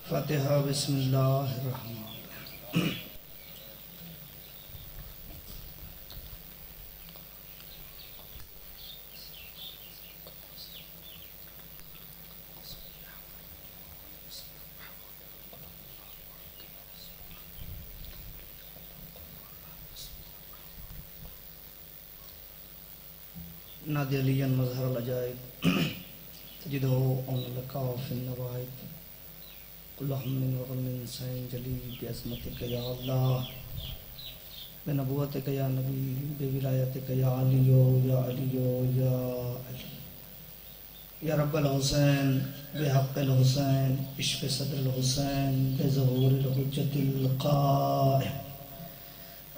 فاتحہ بسم اللہ الرحمن الرحیم۔ نادی علیاً مظہر العجائب تجدہ ان لکا فی النوائب کل ہم وغم سین جلی بعظمتک یا اللہ بنبوتک یا نبی بولایتک یا علیو یا علیو یا علی یا رب الحسین بحق الحسین عشق صدر الحسین بظہور الحجت القائم۔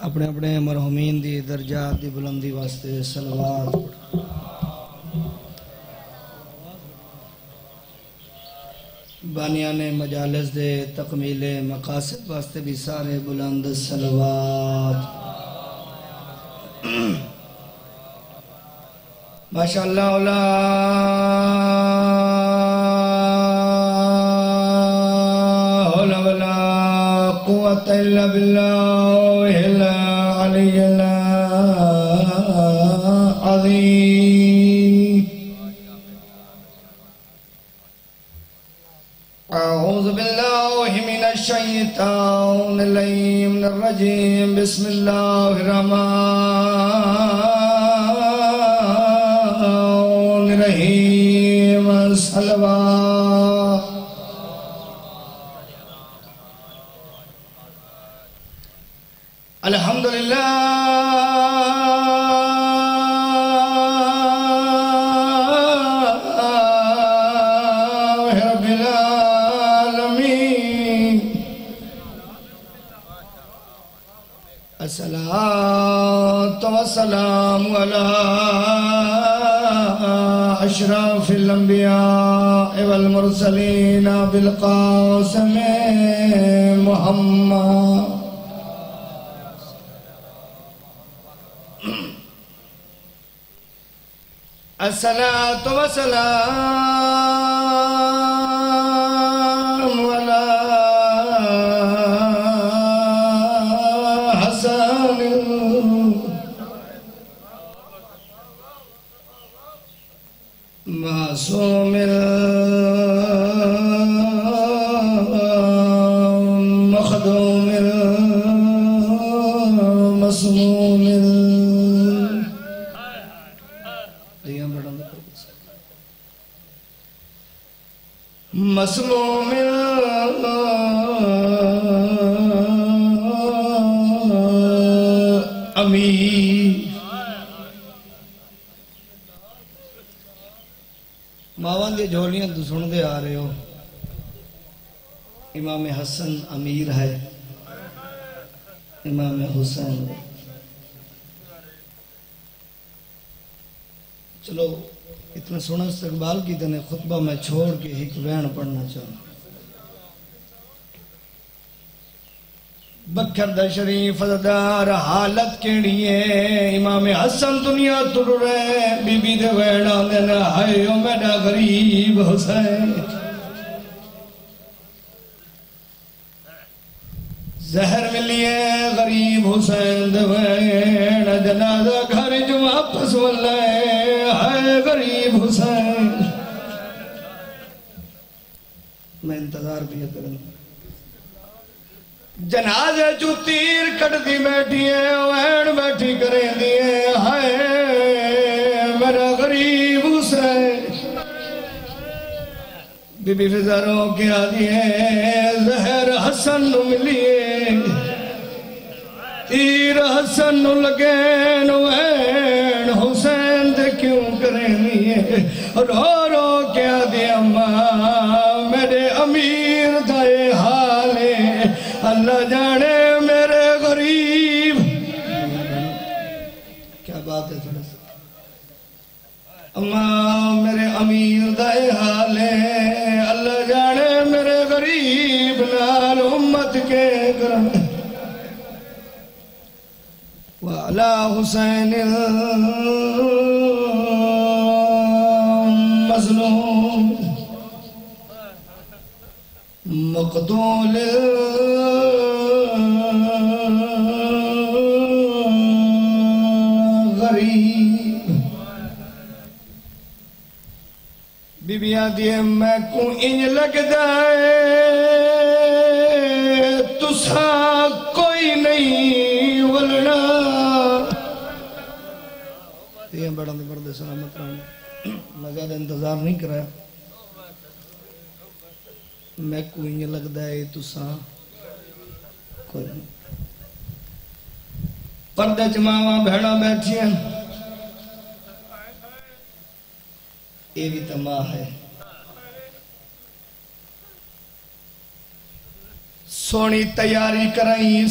اپنے اپنے مرحومین دی درجات دی بلندی واسطے صلوات پڑھو۔ بانیان مجالس دے تکمیل مقاصد واسطے بھی سارے بلند صلوات۔ ماشاءاللہ لا حول ولا قوة الا باللہ العلی العظیم۔ اعوذ باللہ من الشیطان اللعین الرجیم، بسم اللہ الرحمن الرحیم۔ صلوات۔ الحمدللہ الصلاة والسلام على أشرف الأنبياء والمرسلين بالقاسم محمد۔ الصلاة والسلام على معصوم مخدوم مسموم مسموم امین۔ ماوان دے جھولیاں تو سن دے آ رہے ہو، امام حسن امیر ہے، امام حسین۔ چلو اتنا سونا استقبال کی تنے خطبہ میں چھوڑ کے ایک وین پڑھنا چاہوں۔ بکھر دا شریف دار حالت کیڑی ہے، امام حسن دنیا تر رہے، بی بی دے ویڑا دینا ہائے او میڈا غریب حسین۔ زہر ملیے غریب حسین دے ویڑا، جنازہ گھر جو واپس واللے ہائے غریب حسین۔ میں انتظار بھی کروں، جنازے جو تیر کٹ دی بیٹھی ہے، وین بیٹھی کریں دیئے ہائے میرا غریب حسین۔ بی بی فضاروں کیا دیئے زہر حسن نو ملیے، تیر حسن نو لگین، وین حسین دے کیوں کریں دیئے، رو رو کیا دیئے اماں میرے امیر دائے حالے، اللہ جانے میرے غریب۔ کیا بات ہے تھوڑا سا، اماں میرے امیر دائے حالے، اللہ جانے میرے غریب نال امت کے کرم۔ وعلا حسین مظلوم مقتول غریب بیبیاں دیے میں کو انج لگدا ہے تساں کوئی نہیں ولنا یہ بڑا بردے سلامت رہنا میں زیادہ انتظار نہیں کرایا میں کو انج لگدا ہے تساں کوئی نہیں پردے چ ماواں بہناں بیٹھیاں یہ بھی تماہ ہے سونی تیاری کرائیں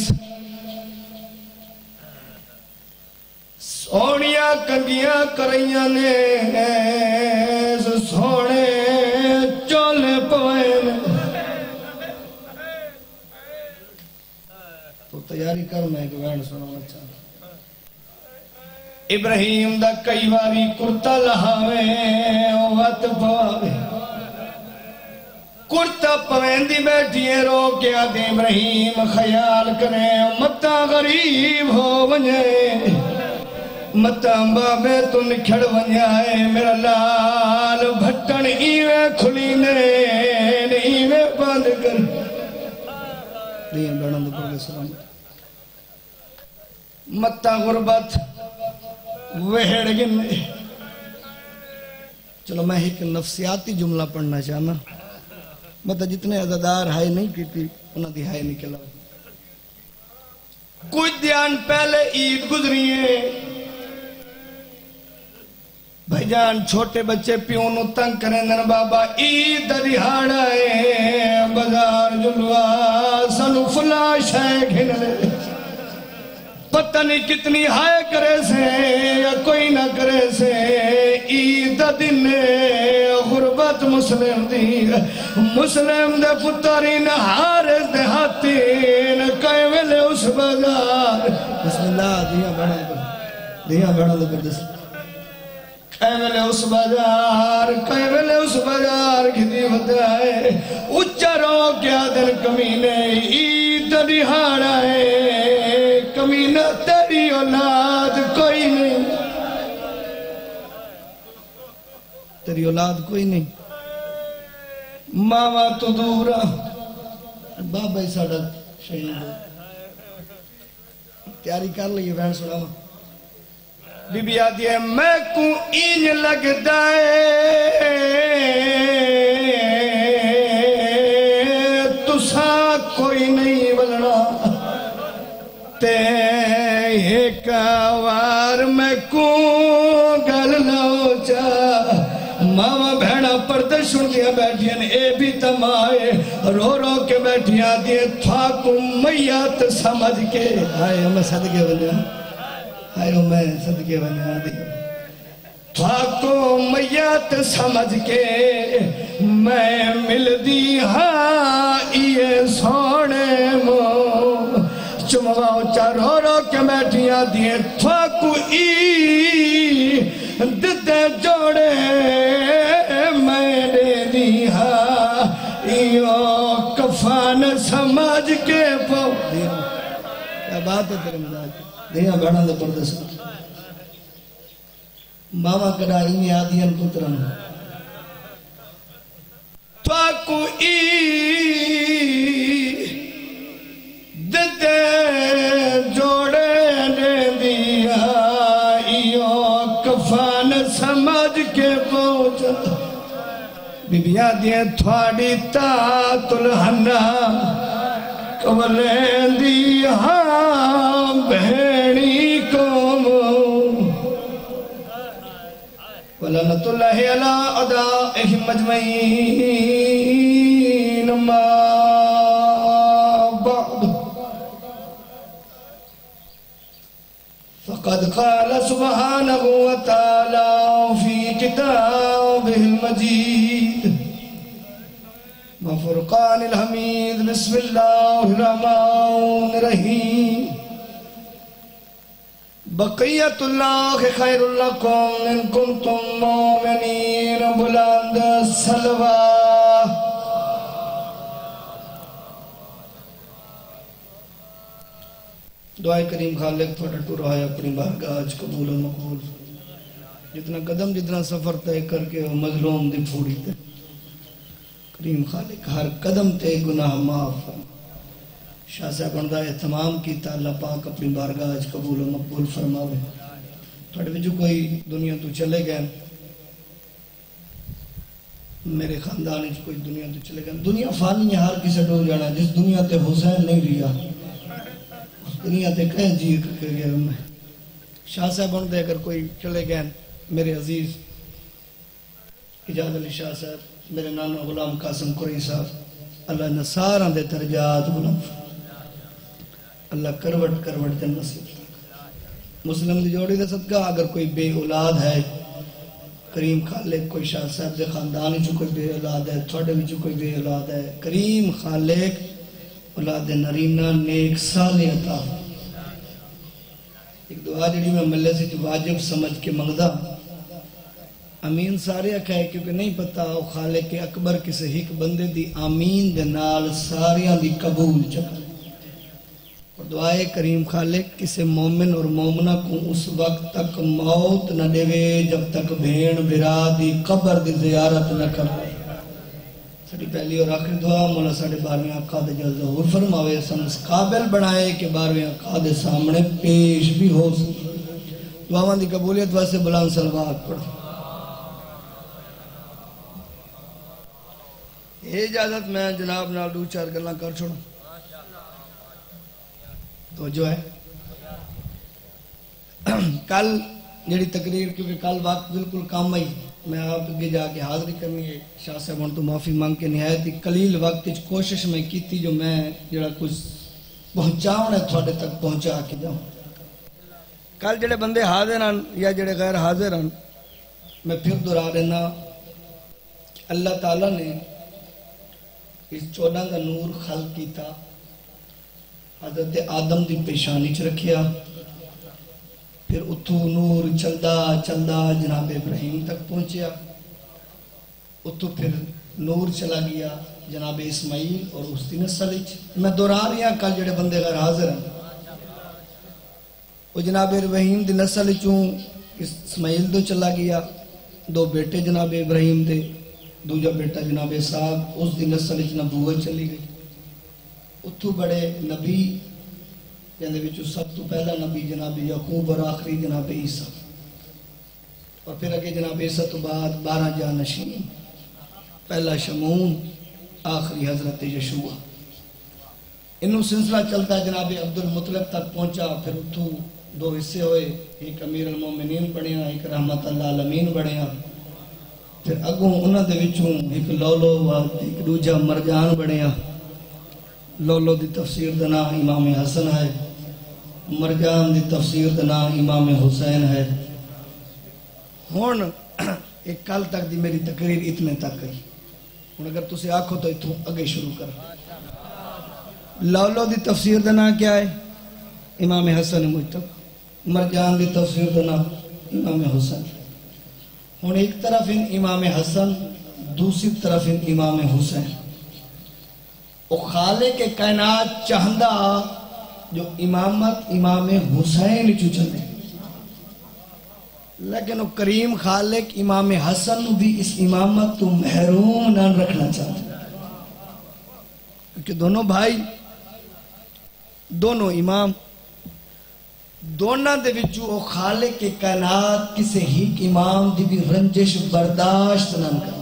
سونیاں کنگیاں کرائیں نے سونے چولے پوائیں تو تیاری کر میں ایک وین سنانا چاہتا ابراہیم دا کئی باری کرتا لہاوے وقت پاوے کرتا پوین دی بیٹھیے رو کے آدھے ابراہیم خیال کرے متا غریب ہو ونجے متا بابے تو نکھڑ ونجائے میرا لال بھٹن ایوے کھلی نین ایوے باندھ کر دین بیڑن دو پردے سلام متا غربت وہڑ گنے چلو میں ایک نفسیاتی جملہ پڑھنا چاہنا مطلب جتنے عزدار ہائی نہیں کی تھی انہوں دی ہائی نکلا کچھ دیان پہلے عید گزری ہے بھائی جان چھوٹے بچے پیونوں تنگ کریں نر بابا عید دہاڑا ہے بازار جلوا سنو فلاش ہے گھن لے پتہ نہیں کتنی ہائے کرے سے یا کوئی نہ کرے سے عید دن غربت مسلم دی مسلم دے پترین حارث دے ہاتین کئے ویلے اس بازار بسم اللہ دیا بڑھا دے پر دس کئے ویلے اس بازار کھتی ہوتا ہے اچھا رو کیا دن کمینے عید دہاڑا ہے کمینہ تیری اولاد کوئی نہیں تیری اولاد کوئی نہیں ماما تو دورا بابا ہی ساڑھا شہید تیاری کر لئیے بہن سناما بی بی آدھی ہے میں کو اینج لگ دائے تسا کوئی نہیں بلنا تے ایک وار میں کو گل لاؤ چاہ ماما بہنا پردے سن دیا بیٹھیاں اے بھی تمائے رو رو کے بیٹھیاں دیئے تھا کو میات سمجھ کے آئے ہمیں صدقے بنیا تھا کو میات سمجھ کے میں مل دی ہاں یہ سونے مو چمواؤ چارو رو کے بیٹھیاں دیئے تھا کو ددے جوڑے میں دے دی ہاں یہ کفان سمجھ کے پاؤ کیا بات ہے تیرے مزاج دیا بڑھا دے پردے سے ماما کڑا انہیں آدھیاں پتران تو کو ددے جوڑے دے دیا ایو کفان سمجھ کے پہنچا بی بی آدھیاں تھوڑی تات الہنہ کولین دی ہاں بہنی کوم ولنت اللہ علی ادائہم مجمعین ما بعد فقد قال سبحانہ وتعالی فی کتابہ المجید وفرقان الحمید بسم اللہ الرحمن الرحیم بقیت اللہ خیر لکم ان کنتم مومنین بلند سلوہ دعائے کریم خالق تھوڑا ٹورا ہے اپنی بارگاہ اج قبول و مقبول جتنا قدم جتنا سفر طے کر کے وہ مظلوم دی پھوڑی تے کریم خالق ہر قدم تے گناہ معاف فرما شاہ صاحب بندہ اہتمام کیتا اللہ پاک اپنی بارگاہ اج قبول و مقبول فرماوے تھوڑے وچوں کوئی دنیا تو چلے گئے میرے خاندان وچ کوئی دنیا تو چلے گئے دنیا فانی ہے ہر کسی ڈول جانا جس دنیا تے حسین نہیں رہا اس دنیا تے کہیں جی کے گیا میں شاہ صاحب بندے اگر کوئی چلے گئے میرے عزیز اجازت علی شاہ صاحب میرے نانا غلام قاسم قریشی صاحب اللہ نے سارا دے درجات بلند اللہ کروٹ کروٹ جنت نصیب مسلم دی جوڑی دے صدقہ اگر کوئی بے اولاد ہے کریم خالق کوئی شاہ صاحب دے خاندان وچ کوئی بے اولاد ہے تھوڑے وچ کوئی بے اولاد ہے کریم خالق اولاد نرینہ نیک صالح عطا ایک دعا جڑی میں ملے سے واجب سمجھ کے منگدا امین سارے کہے کیونکہ نہیں پتا او خالق اکبر کسے ہک بندے دی آمین دے نال ساریاں دی قبول چکا اور دعائے کریم خالق کسے مومن اور مومنہ کو اس وقت تک موت نہ دے جب تک بھین برا دی قبر دی زیارت نہ کر ساڑی پہلی اور آخری دعا مولا ساڑے بارویں آقا دے جل ظہور فرماوے سن اس قابل بنائے کہ بارویں آقا دے سامنے پیش بھی ہو سکے دعاوان دی قبولیت واسے بلان سلوات پڑھ یہ اجازت میں جناب نال دو چار گلاں کر چھوڑوں تو جو ہے کل جڑی تقریر کیونکہ کل وقت بالکل کام آئی میں آپ کے جا کے حاضری کرنی ہے شاہ صاحب تو معافی مانگ کے نہایت ہی قلیل وقت کوشش میں کی تھی جو میں جڑا کچھ پہنچاؤں ہے تھوڑے تک پہنچا کے جاؤں کل جڑے بندے حاضر ہیں یا جڑے غیر حاضر ہیں میں پھر دہرا دینا اللہ تعالیٰ نے اس 14 کا نور خلق کیتا حضرت آدم دی پیشانی چ رکھیا پھر اتھو نور چلدا چلدا جناب ابراہیم تک پہنچیا اتھو پھر نور چلا گیا جناب اسماعیل اور اس دی نسل میں دہرا رہا کل جڑے بندے غیر حاضر ہیں وہ جناب ابراہیم دی نسل چوں اسماعیل تو چلا گیا دو بیٹے جناب ابراہیم دے دوجا بیٹا جناب اسحاق اس دی نسل وچ نبوت چلی گئی اتھو بڑے نبی جندے وچوں سب تو پہلا نبی جناب یعقوب اور آخری جناب عیسیٰ اور پھر اگے جناب عیسیٰ تو بعد 12 جانشین پہلا شمعون آخری حضرت یشوع انہوں سلسلہ چلتا ہے جناب عبد المطلب تک پہنچا پھر اتھو 2 حصے ہوئے ایک امیر المومنین بڑھیا ایک رحمت اللہ العالمین بڑھیا پھر اگوں انہاں دے وچوں ایک لولو ایک دوجا مرجان بڑھیا لولو دی تفسیر دا نام امام حسن ہے مرجان دی تفسیر دا نام امام حسین ہے ہون ایک کل تک دی میری تقریر اتنے تک گئی ہون اگر تسے آکھو تو اتھوں اگے شروع کر لولو دی تفسیر دا نام کیا ہے امام حسن مجتبی مرجان دی تفسیر دا نام امام حسن ہون ایک طرف ان امام حسن دوسری طرف ان امام حسین او خالق کائنات چاہندہ جو امامت امام حسین چو چلے لیکن وہ کریم خالق امام حسن بھی اس امامت تو محروم نہ رکھنا چاہتا کیونکہ دونوں بھائی دونوں امام دونوں دے وچوں او خالق کائنات کسے ہی امام دی بھی رنجش برداشت نہ کرنا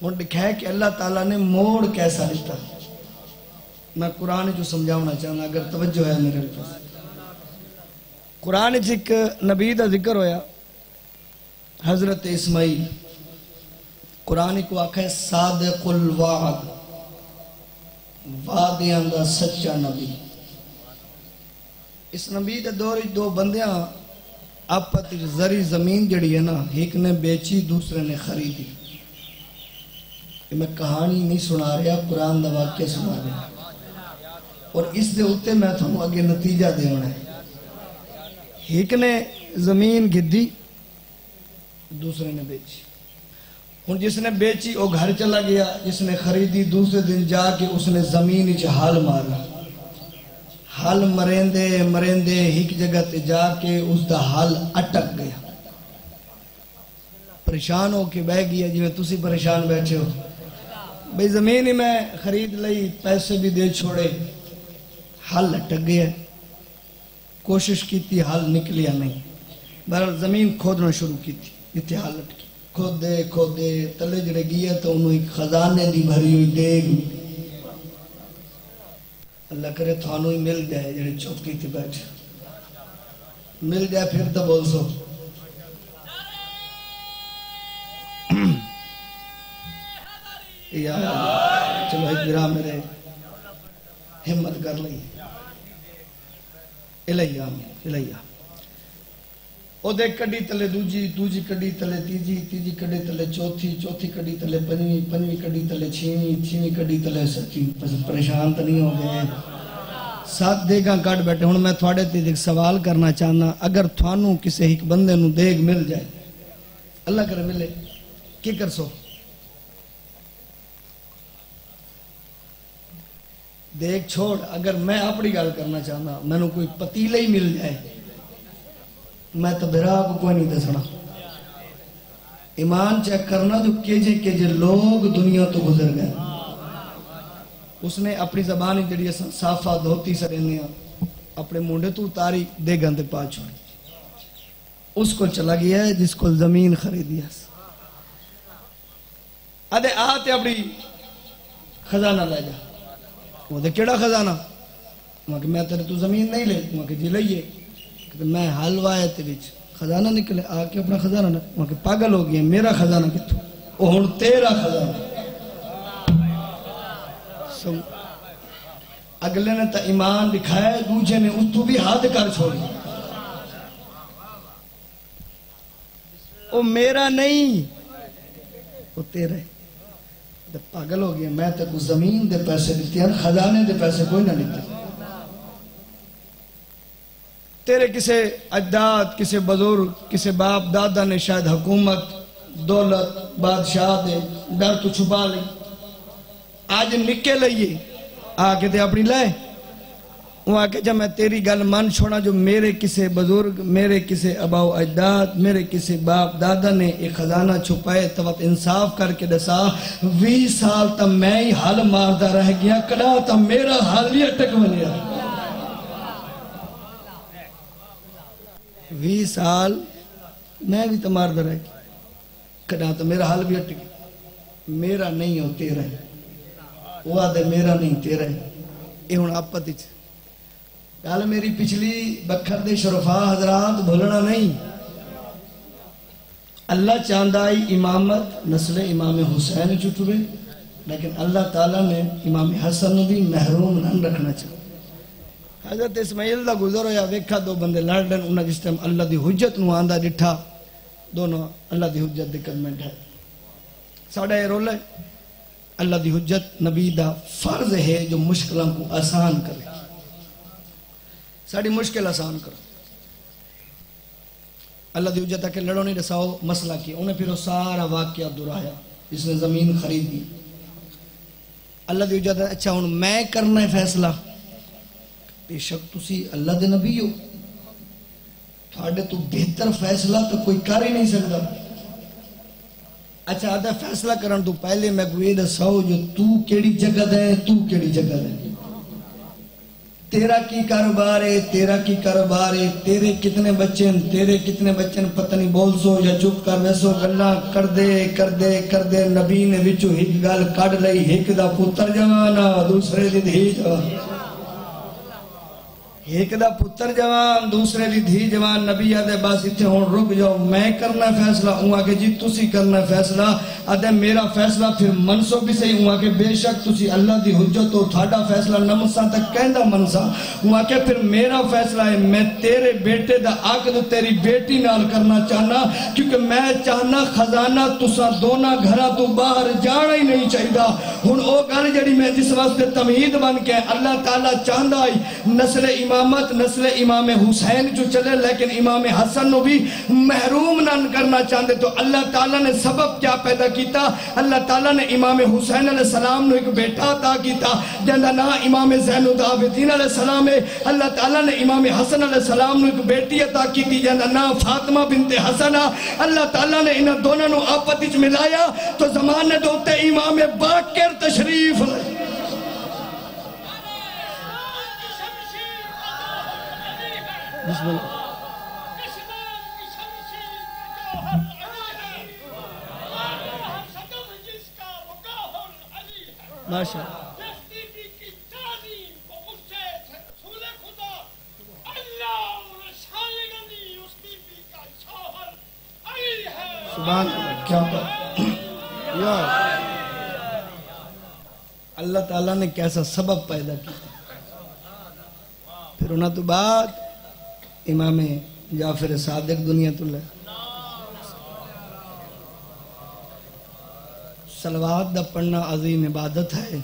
وہ دکھائے کہ اللہ تعالیٰ نے موڑ کیسا دیتا میں قرآن جو سمجھاؤنا چاہنا اگر توجہ ہے میرے پاس قرآن ایک نبی دا ذکر ہویا حضرت اسماعیل قرآن کو آکھا ہے صادق الوعد وعدیاں دا سچا نبی اس نبی دے دور دو بندیاں آپت زری زمین جڑی ہے نا ایک نے بیچی دوسرے نے خریدی میں کہانی نہیں سنا رہا قرآن دا واقعہ سنا رہا اور اس دے ہوتے میں تھانوں آگے نتیجہ دے ہونا ہے ایک نے زمین گدی دوسرے نے بیچی ہن جس نے بیچی وہ گھر چلا گیا، جس نے خریدی دوسرے دن جا کے اس نے زمین وچ حل مارا، حل مریندے مریندے ایک جگہ تے جا کے اس دا حل اٹک گیا، پریشان ہو کے بہ گیا جی میں تسی پریشان بیٹھے ہو بھئی زمین ہی میں خرید لئی، پیسے بھی دے چھوڑے، حل اٹک گیا، کوشش کی تھی حل نکلیا نہیں، بہرحال زمین کھودنا شروع کی تھی، اتنے حل اٹکی، کھودے تلے جڑے گیا تو انہوں ایک خزانے دی بھری ہوئی دیگ، اللہ کرے تھانوں ہی مل جائے جڑے چوکی تھی بیٹھے، مل جائے پھر تو بول سو یا چلو ایک برا میرے ہمت کر لئی الہیہ او دیکھ کڑی تلے دوجی کڑی تلے تیجی کڑی تلے چوتھی کڑی تلے پنجویں کڑی تلے چھویں کڑی تلے ستویں، پریشان تو نہیں ہو گئے، 7 دیگاں کٹ بیٹھے۔ ہن میں تھوڑے تے ایک سوال کرنا چاہنا، اگر تھانوں کسے ایک بندے نو دیگ مل جائے، اللہ کرے ملے، کی کر سو؟ دیکھ چھوڑ، اگر میں اپنی گل کرنا چاہنا، میں نے کوئی پتیلے ہی مل جائے، میں تو بھرا کو کوئی نہیں دسنا۔ ایمان چیک کرنا جو کیجے لوگ دنیا تو گزر گئے، اس نے اپنی زبانی جڑی صافہ دھوتی سرینیا اپنے مونڈے تو اتاری دے گندے پا چھوڑی، اس کو چلا گیا ہے جس کو زمین خریدی ہے، آدھے آتے اپنی خزانہ لے جا، وہ دے کیڑا خزانہ؟ وہاں کہ میں تیرے تو زمین نہیں لے، وہاں کہ جی لئیے، کہ میں حلوائے تے بچ خزانہ نکلے، آکے اپنا خزانہ نہ، وہاں کہ پاگل ہو گیا، میرا خزانہ کتوں؟ وہ ہن تیرا خزانہ۔ اگلے نے تا ایمان دکھائے، دوجے نے اس تو بھی ہاتھ کر چھوڑی، وہ میرا نہیں، وہ تیرے۔ پاگل ہو گیا، میں تے کو زمین دے پیسے دیتے ہیں، خزانے دے پیسے کوئی نہ دیتے، تیرے کسے اجداد، کسے بزرگ، کسے باپ دادا نے شاید حکومت، دولت، بادشاہ دے ڈر تو چھپا لی، آج نکے لئیے آکے تے اپنی لائے، وہ آکے جب میں تیری گل من چھوڑا جو میرے کسے بزرگ، میرے کسے اباؤ اجداد، میرے کسے باپ دادا نے ایک خزانہ چھپائے، تو وقت انصاف کر کے دسا 20 سال تا میں ہی حل ماردہ رہ گیا، کڑا تا میرا حل بھی اٹک بنیا، 20 سال میں بھی تو ماردہ رہ گیا، کڑا تا میرا حل بھی اٹک گیا، میرا نہیں ہو تیرا ہے، وہ آدھے میرا نہیں تیرا ہے، یہ ہون آپ پتی چھے، گال میری پچھلی بکھر دے شرفا حضرات بھولنا نہیں، اللہ چاندائی امامت نسل امام حسین چٹوے، لیکن اللہ تعالیٰ نے امام حسن بھی محروم نہ رکھنا چاہتا۔ حضرت اسماعیل دا گزر ہویا ویکھا دو بندے لڑن، انہاں جس ٹائم اللہ دی حجت نو آندہ ڈٹھا، دونوں اللہ دی حجت دے کلمنٹ ہے، ساڑھا یہ رول ہے، اللہ دی حجت نبی دا فرض ہے جو مشکلوں کو آسان کرے، ساڑھی مشکل آسان کرو، اللہ دی حجت ہے لڑو نہیں رساؤ مسئلہ کی، انہیں پھر وہ سارا واقعہ درایا جس نے زمین خرید دی، اللہ دی حجت ہے اچھا ہوں میں کرنا ہے فیصلہ، بے شک تسی اللہ دے نبی ہو، تھوڑے تو بہتر فیصلہ تو کوئی کر ہی نہیں سکتا، اچھا آدھا فیصلہ کرن تو پہلے میں کوئی دساؤ جو تو کیڑی جگہ دے، تو کیڑی جگہ دے، تیرا کی کاروبار ہے، تیرا کی کاروبار ہے، تیرے کتنے بچے پتہ نہیں بول سو یا چپ کر ویسو گلہ کر دے نبی نے وچو ایک گل کڑ لئی، ایک دا پتر جوانا دوسرے دی دھی جوان، ایک دا پتر جوان دوسرے دی دھی جوان، نبی آدھے بس اتھے ہون رک جاؤ، میں کرنا فیصلہ، ہوں آکے جی تسی کرنا فیصلہ، آدھے میرا فیصلہ پھر منسو بھی صحیح، ہوں آکے بے شک تسی اللہ دی حجت ہو، تھاڑا فیصلہ نمسا تک کہندہ منسا، ہوں آکے پھر میرا فیصلہ ہے، میں تیرے بیٹے دا عقد تیری بیٹی نال کرنا چاہنا، کیونکہ میں چاہنا خزانہ تسا دونا گھرہ تو باہر جانا ہی نہیں نہیں چاہیے ہن او گل جڑی میں جس واسطے تمہید بن کے اللہ تعالیٰ چاہندا ہے نسل امامت نسل امام حسین جو چلے لیکن امام حسن نو بھی محروم نہ کرنا چاہتے تو اللہ تعالیٰ نے سبب کیا پیدا کیتا اللہ تعالیٰ نے امام حسین علیہ السلام نو ایک بیٹا عطا کیتا جندا نا امام زین العابدین علیہ السلام ہے اللہ تعالیٰ نے امام حسن علیہ السلام نو ایک بیٹی عطا کیتی جندا نا فاطمہ بنت حسن اللہ تعالیٰ نے انہاں دونوں نو آپس وچ ملایا تو زمانے دے اوتے امام باقر تشریف لے بسم اللہ ماشاء اللہ سبحان اللہ کیا بات یا اللہ تعالیٰ نے کیسا سبب پیدا کیا پھر انہاں تو بعد امام جعفر صادق دنیا تو لے صلوات دا پڑھنا عظیم عبادت ہے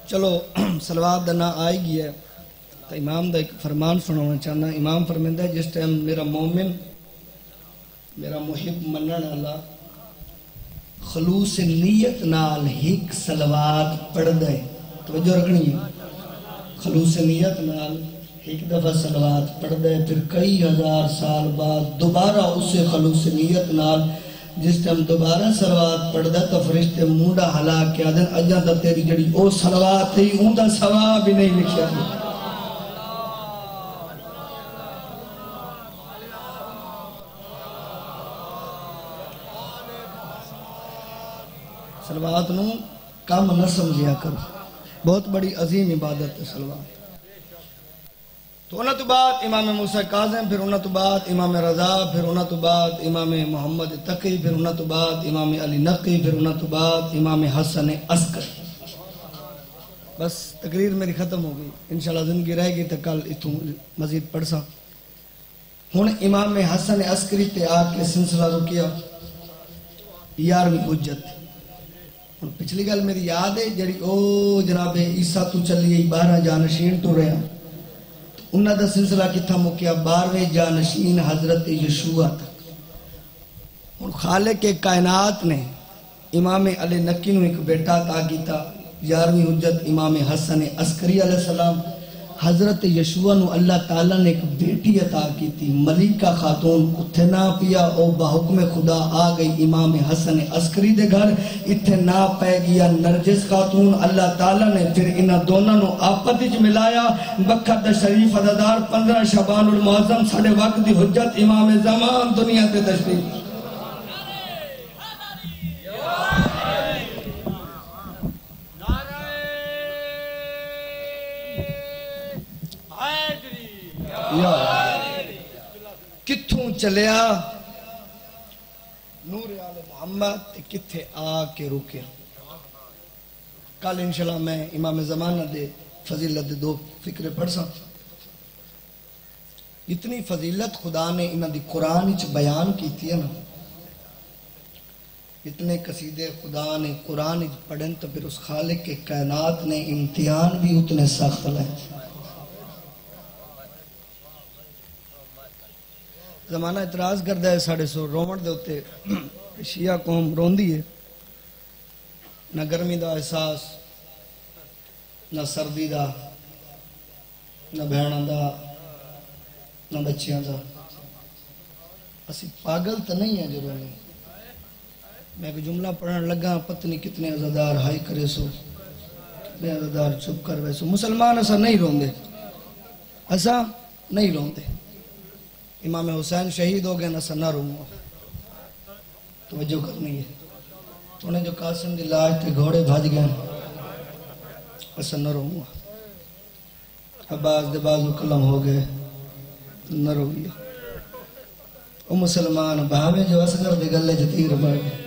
چلو صلوات دا نہ آئے گی ہے تو امام دا ایک فرمان سنانا چاہنا امام فرمیندہ ہے جس ٹائم میرا مومن میرا محب منن اللہ خلوص نیت نال ہک صلوات پڑھ دے توجہ رکھنی ہے خلوص نیت نال ایک دفعہ صلوات پڑھ دے پھر کئی ہزار سال بعد دوبارہ اسے خلوص نیت نال جس ٹائم دوبارہ صلوات پڑھ دے تو فرشتے موڈا ہلا کے آدھن اجا تا تیری جڑی او صلوات تھی اون دا ثواب بھی نہیں لکھیا گیا صلوات نو کام نہ سمجھیا کرو بہت بڑی عظیم عبادت ہے صلوات تو انہاں تو بعد امام موسیٰ کاظم پھر انہاں تو بعد امام رضا پھر انہاں تو بعد امام محمد تقی پھر انہاں تو بعد امام علی نقی پھر انہاں تو بعد امام حسن عسکری بس تقریر میری ختم ہو گئی انشاءاللہ زندگی رہ گئی تو کل اتوں مزید پڑھ سا ہن امام حسن عسکری تے آ کے سلسلہ رکیا 11ویں حجت پچھلی گل میری یاد ہے جڑی او جناب عیسیٰ تو چلی 12 جانشین تو رہا انہاں دا سلسلہ کتھا مکیا 12ویں جانشین حضرت یشوع تک اور خالق کائنات نے امام علی نقی نو ایک بیٹا عطا کیتا 11ویں حجت امام حسن عسکری علیہ السلام حضرت یشوع نو اللہ تعالیٰ نے ایک بیٹی عطا کی تھی ملکہ خاتون اتھے نہ پیا او بحکم خدا آ گئی امام حسن عسکری دے گھر اتھے نہ پہ گیا نرجس خاتون اللہ تعالیٰ نے پھر انہاں دونوں نو آپت وچ ملایا وقت شریف عددار 15 شعبان المعظم ساڑھے وقت دی حجت امام زمان دنیا تے تشریف کتھوں چلیا نور آل محمد کتھے آ کے رکیا کل انشاءاللہ میں امام زمانہ دے فضیلت دے 2 فکرے پڑھ سا اتنی فضیلت خدا نے انہاں دی قرآن وچ بیان کیتی ہے نا اتنے قصیدے خدا نے قرآن وچ پڑھن تو پھر اس خالق کے کائنات نے امتحان بھی اتنے سخت لائے زمانہ اعتراض کردہ ہے ساڑھے سو رومن دے ہوتے شیعہ قوم روندی ہے نہ گرمی دا احساس نہ سردی دا نہ بہنہ دا نہ بچیاں دا اسی پاگل تو نہیں ہے جو رونے میں ایک جملہ پڑھنے لگا پتنی کتنے عزادار ہائی کرے سو کتنے عزادار چپ کر ویسو مسلمان ایسا نہیں روندے ایسا نہیں روندے امام حسین شہید ہو گئے نہ سنہ رومو توجہ کرنی ہے تو انہیں جو قاسم دی لاش تے گھوڑے بھاج گئے ایسا نہ رومو عباس دے بازو کلم ہو گئے نہ رویا او مسلمان بھاوے جو اسگر دے گلے جتیر بڑھ گئے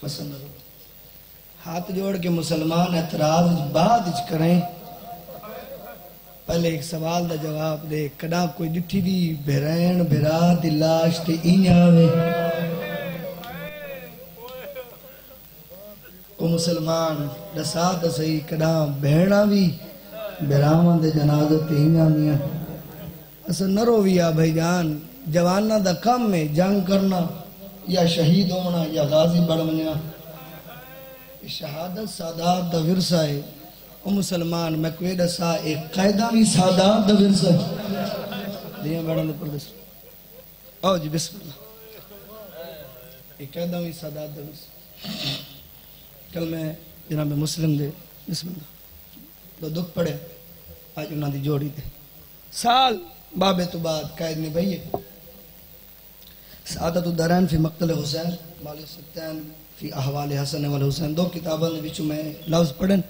ایسا نہ رویا ہاتھ جوڑ کے مسلمان اعتراض بعد اچ کریں پہلے ایک سوال دا جواب دے کدا کوئی ڈٹھی دی بھرین بھرا دی لاش تے اینیاں میں کو مسلمان دسا دسئی کدا بہنا بھی بھراواں دے جنازے تے اینیاں میاں اسا نرو بھی آ بھائی جان جوانہ دا کم ہے جنگ کرنا یا شہید ہونا یا غازی بڑھ منیا شہادت سادات دا ورثہ ہے او مسلمان میں کوئی دسا ایک قائدہ بھی سادات دا ورثہ ہے دیاں بڑھنے پر دس آؤ جی بسم اللہ ایک قائدہ بھی سادات دا ورثہ کل میں جناب مسلم دے بسم اللہ دو دکھ پڑے آج انہاں دی جوڑی دے سال بابے تو بعد قائد نے بھئیے سعادت الدارین فی مقتل حسین مالی ستین فی احوال حسن والحسین دو کتابوں نے بچوں میں لفظ پڑھن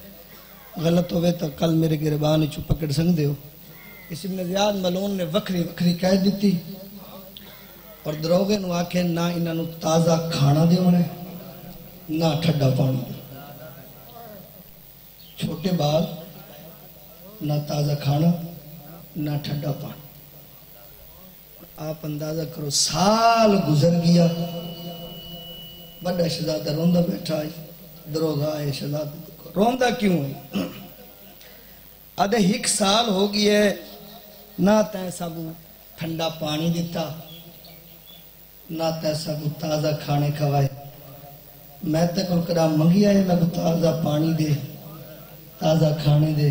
غلط ہوئے تو کل میرے گربان چو پکڑ سنگ دے ہو اس ابن زیاد ملون نے وکری قید دیتی اور دروگے نو آکھے نہ انہاں نو تازہ کھانا دے ہونے نہ ٹھڈا پانی دے چھوٹے بال نہ تازہ کھانا نہ ٹھڈا پانی آپ اندازہ کرو سال گزر گیا بڑا شہزادہ روندہ بیٹھا ہے دروگا ہے شہزادہ روندہ کیوں ہے آدھے ایک سال ہو گیا ہے نہ تین سابو ٹھنڈا پانی دیتا نہ تین سابو تازہ کھانے کھوائے میں تک کڑا منگیا ہے میں کو تازہ پانی دے تازہ کھانے دے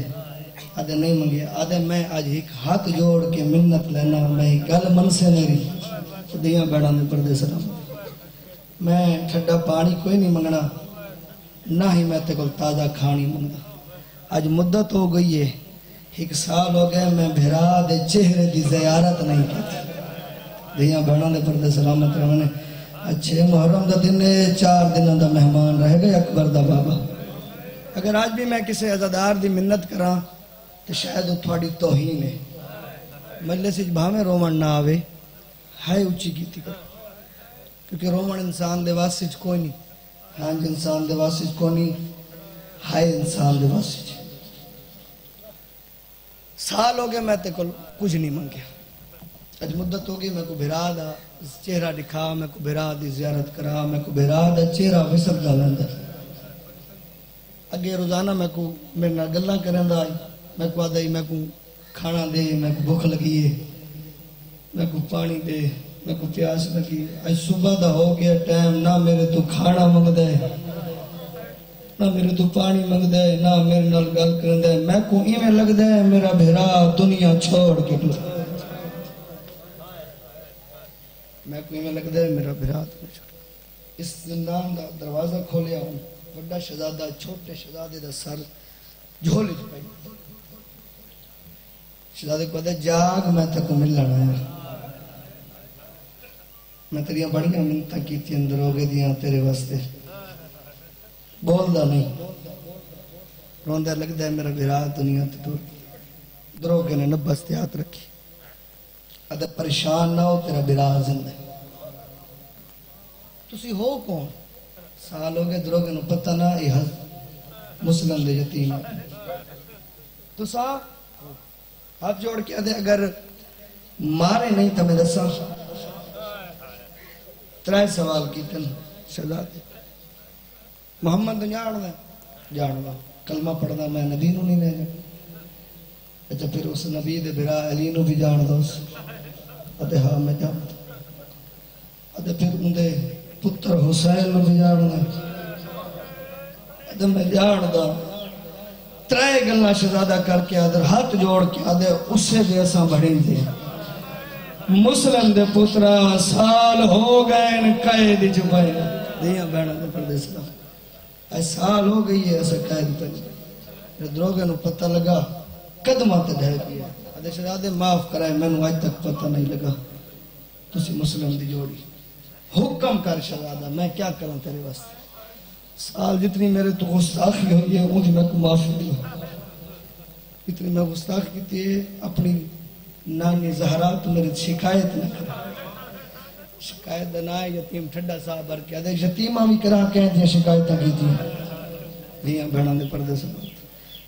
آدھے نہیں منگیا آدھے میں آج ایک ہاتھ جوڑ کے منت لینا میں گل من سے میری دیاں بیڑا میں پردے سلام میں ٹھڈا پانی کوئی نہیں منگنا نہ ہی میں تے کو تازہ کھانی منگنا آج مدت ہو گئی ہے ایک سال ہو گئے میں بھرا دے چہرے دی زیارت نہیں کی دیاں بیڑا میں پردے سلامت رہنے اچھے محرم دا دن 4 دنوں دا مہمان رہ گئے اکبر دا بابا اگر آج بھی میں کسی عزادار دی منت کراں تو شاید وہ تھوڑی توہین ہے مجلس بھامے رومن نہ آوے ہائے اچھی کیتی کر کیونکہ رومن انسان دے واسج کوئی نہیں ہانج انسان دے واسج کوئی نہیں ہائے انسان دے واسج سال ہو گئے میں تے کل کچھ نہیں منگیا اج مدت ہو گئی میں کو بھرا دا چہرہ دکھا میں کو بھرا دی زیارت کرا میں کو بھرا دا چہرہ وسب دا لندر اگے روزانہ میں کو میرے نہ گلہ کریں دا میں کو آدھائی میں کو کھانا دے میں کو بھوک لگیے میں کو پانی دے میں کو پیاس لگی آج صبح دا ہو گیا ٹائم نہ میرے تو کھانا منگ دے نہ میرے تو پانی منگ دے نہ میرے نال گل کر دے میں کو ایمیں لگ دے میرا بھیرا دنیا چھوڑ کے دو میں کو ایمیں لگ دے میرا بھیرا دنیا چھوڑ اس زندان دا دروازہ کھولیا ہوں بڑا شہزادہ چھوٹے شہزادے دا سر جھولی چھپائی شہزادے کو دے جاگ میں تک مل لڑا ہے میں تیریاں بڑیاں منتہ کی تھی اندر ہو گئے دیاں تیرے واسطے بول دا نہیں روندہ لگ دے میرا بھیرات دنیا تے ٹوٹ دروگے نے نبس تے ہاتھ رکھی ادھا پریشان نہ ہو تیرا بھیرات زندہ تسی ہو کون سال ہو گئے دروگے نو پتہ نہ یہ مسلم دے یتیم تو سا ہاتھ جوڑ کے دے اگر مارے نہیں تھا میں دسا 3 سوال کی تن شہزادے محمد جاننا کلمہ پڑھنا میں نبی نو نہیں لے جا اچھا پھر اس نبی دے بھرا علی نو بھی جان دا اس ادھے ہاں میں جانتا ادھے پھر اندھے پتر حسین نو بھی جاننا ادھے میں جان دا 3 گلنا شہزادہ کر کے ادھر ہاتھ جوڑ کے ادھے اسے جیسا بڑھیں دے مسلم دے پترہ سال ہو گئے ان قید چھپائے دیاں بیڑا دے پردیس کا اے سال ہو گئی ہے ایسا قید پر دروگے نو پتہ لگا قدمہ تے ڈھے گیا ادھے شہزادے معاف کرائے میں نو آج تک پتہ نہیں لگا تسی مسلم دی جوڑی حکم کر شہزادہ میں کیا کروں تیرے واسطے سال جتنی میرے تو گستاخی ہوئی ہے مجھے میں کو معافی دیا اتنی میں گستاخ کی تھی اپنی نانی زہرا تو میری شکایت نہ کرا شکایت دنائے یتیم ٹھڈا صاحب بھر کے آدھے یتیمہ بھی کرا کہیں دیا شکایتہ کی تھی دیاں بھیڑاں دے پردے سے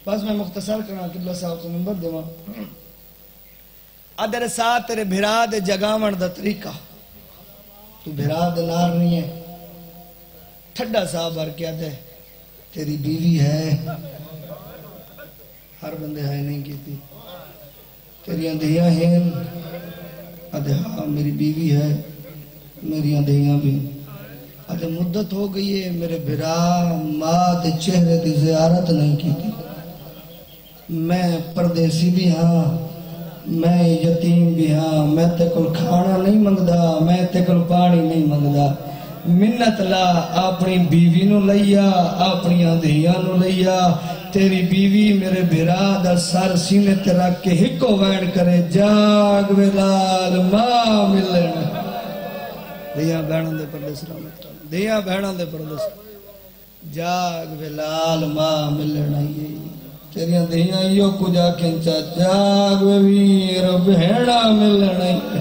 بس میں مختصر کرنا قبلہ صاحب کو منبر دے ادھر ساتھ تیرے بھرا دے جگاون دا طریقہ تو بھرا دے نار نہیں ہے ٹھڈا صاحب بھر کیا دے تیری بیوی ہے ہر بندے ہے نہیں کیتی تیری اندھیاں ہیں ادھے ہاں میری بیوی ہے میری اندھیاں بھی ادھے مدت ہو گئی ہے میرے بھرا ماں دے چہرے دی زیارت نہیں کیتی میں پردیسی بھی ہاں میں یتیم بھی ہاں میں تے کل کھانا نہیں منگدا میں تے کل پانی نہیں منگدا منت لا اپنی بیوی نو لیا اپنی اندھیاں نو لیا تیری بیوی میرے بھرا دا سر سینے تے رکھ کے ہکو وین کرے جاگ ویلال ماں ملن دیاں بہنوں دے پردے سلامت دیاں بہنوں دے پردے سلامت جاگ ویلال ماں ملن آئیے تیریاں دیاں یو کجا کھنچا جاگ ویر بہنہ ملن آئیے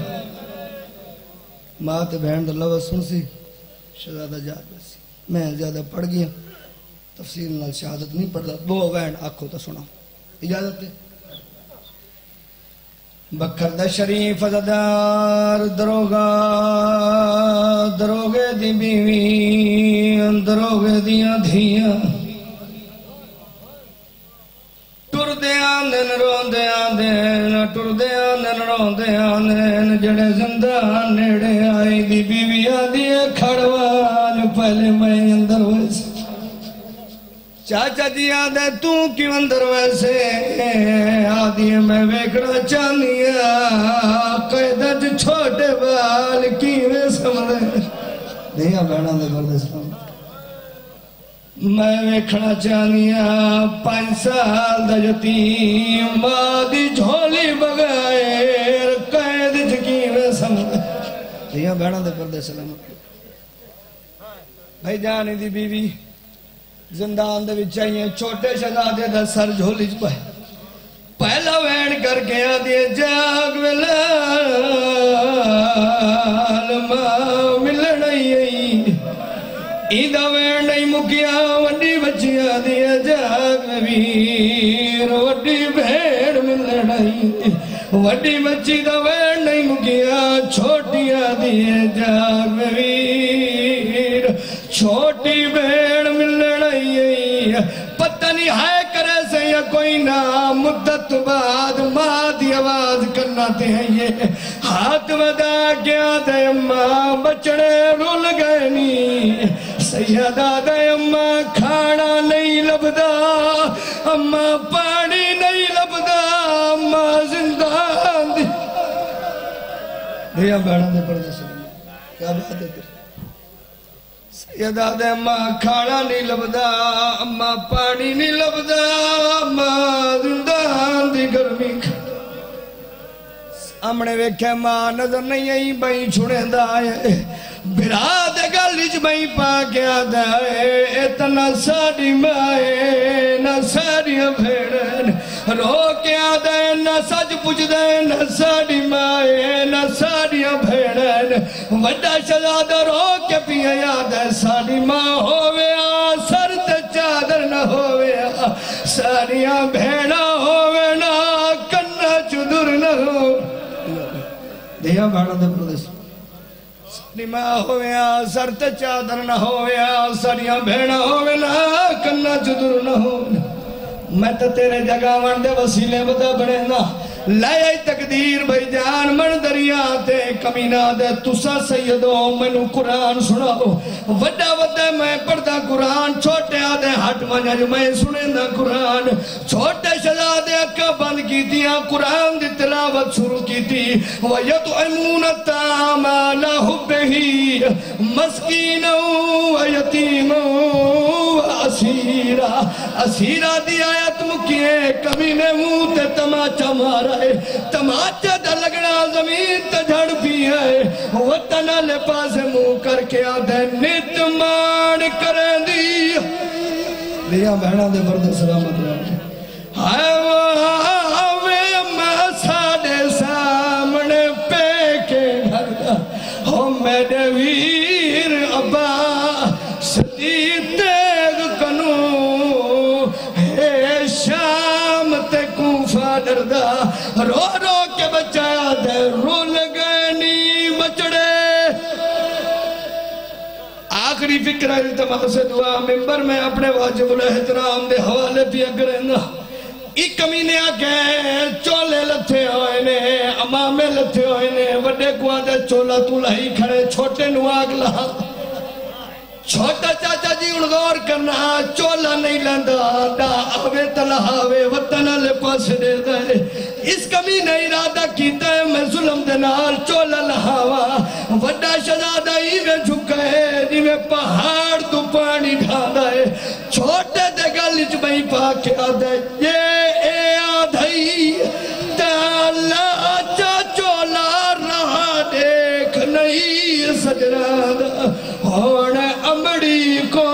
ماں تے بہن دا لفظ سن سی شہزادہ جاگ ویسی میں زیادہ پڑھ گیا تفصیل نال شہادت نہیں پڑھتا وہ بہن آنکھوں تا سنا اجازت ہے بکھر دا شریف عزدار دروگے دی بیوی دروگے دیاں دھیاں ٹر دیاں دن رون دیاں دن ٹر دیاں دن رون دیاں دن جڑے زندہ نیڑے آئی دی بیویاں دیے کھڑوان پہلے میں اندر ویسے چاچا جی آدھے تو کیوں اندر ویسے آدھی میں ویکڑا چاندیا قیدت چھوٹے بال کیویں سمجھے دیاں بہنوں دے پردے سلامت میں ویکھنا چاہنیا 5 سال دا یتیم ماں دی جھولی بغیر قید کیویں سمجھے دیاں بہنوں دے پردے سلامت بھائی جانی دی بیوی زندان دے وچ چاہیے چھوٹے شہزادے دا سر جھولی چ پائے پہلا وین کر کے آدھے جاگ ویلال ماں ملن آئی ایدہ وین نہیں مکیا وڈی بچی آدھے جاگ ویر وڈی بھیڑ ملن آئی وڈی بچی دا وین نہیں مکیا چھوٹی آدھے جاگ ویر چھوٹی بھیڑ ملن آئی پتہ نہیں ہے کرے سے یا کوئی نہ مدت بعد ماں دی آواز کرنا تے ہیں یہ ہاتھ ودا گیا دے اماں بچڑے رول گئے نہیں سیدہ دے اماں کھانا نہیں لبدا اماں پانی نہیں لبدا اماں زندان دی دیا بہنوں دے پردے سے کیا بات ہے تیرے سیدہ دے اماں کھانا نہیں لبدا اماں پانی نہیں لبدا اماں زندان دی گرمی سامنے ویکھے ماں نظر نہیں آئی بھائی چھوڑے دائے بھرا دے گلچ بھائی پا گیا دائے اتنا ساڑی مائے نہ ساڑیاں بھیڑن رو کیا دائے نہ سج پوچھ دائے نہ ساڑی مائے نہ ساڑیاں بھیڑن وڈا شہزادہ رو کے پیا یاد ہے ساڑی ماں ہوویا سر تے چادر نہ ہوویا ساڑیاں بھیڑا ہووے نہ کنہ چدر نہ ہو دیا بھاڑا دے پردیس ساڑی ماں ہوویا سر تے چادر نہ ہوویا ساڑیاں بھیڑا ہووے نہ کنہ چدر نہ ہو میں تو تیرے جگاون دے وسیلے بدا بڑے نا لائے تقدیر بھائی جان من دریا تے کمینہ دے تسا سیدو منو قرآن سناو وڈا وڈا میں پڑھتا قرآن چھوٹے آدھے ہٹ منج میں سنے نا قرآن چھوٹے شہزادے اکا بند کی تیاں قرآن دی تلاوت شروع کی تھی وَيَطْعِمُونَ الطَّعَامَ عَلَىٰ حُبِّهِ مَسْكِينًا وَيَتِيمًا وَأَسِيرًا اسیرہ دی آیت مکیے کمینے منہ تے تماچا مارا ہے تماچا دا لگنا زمین تے جھڑ بھی ہے وطن لے پاس منہ کر کے آدھے نت مان کریں دی لیا بہنہ دے برد سلامت رہا آوے میں ساڑے سامنے پہ کے گھر ہو میرے ویر ابا سدی تیغ کنو ہے شاہ آخری فکر التماس دعا ممبر میں اپنے واجب الاحترام دے حوالے پہ اگرنا ایک کمینے آگے چولے لتھے ہوئے نے امامے لتھے ہوئے نے وڈے کو دے چولا تو لہی کھڑے چھوٹے نو آگ لہا چھوٹا چاچا جی ان غور کرنا چولا نہیں لندہ دا آوے تلہاوے وطنہ لے پاس دے دے اس کمی نے ارادہ کیتا ہے میں ظلم دے نال چولا لہاوا وڈا شہزادہ ہی میں جھکے جی میں پہاڑ تو پانی ڈھاندا ہے چھوٹے دے گلچ میں پا کے آدھے یہ اے آدھائی تالا چولا رہا دیکھ نہیں سجرہ دا ہونے امڑی کو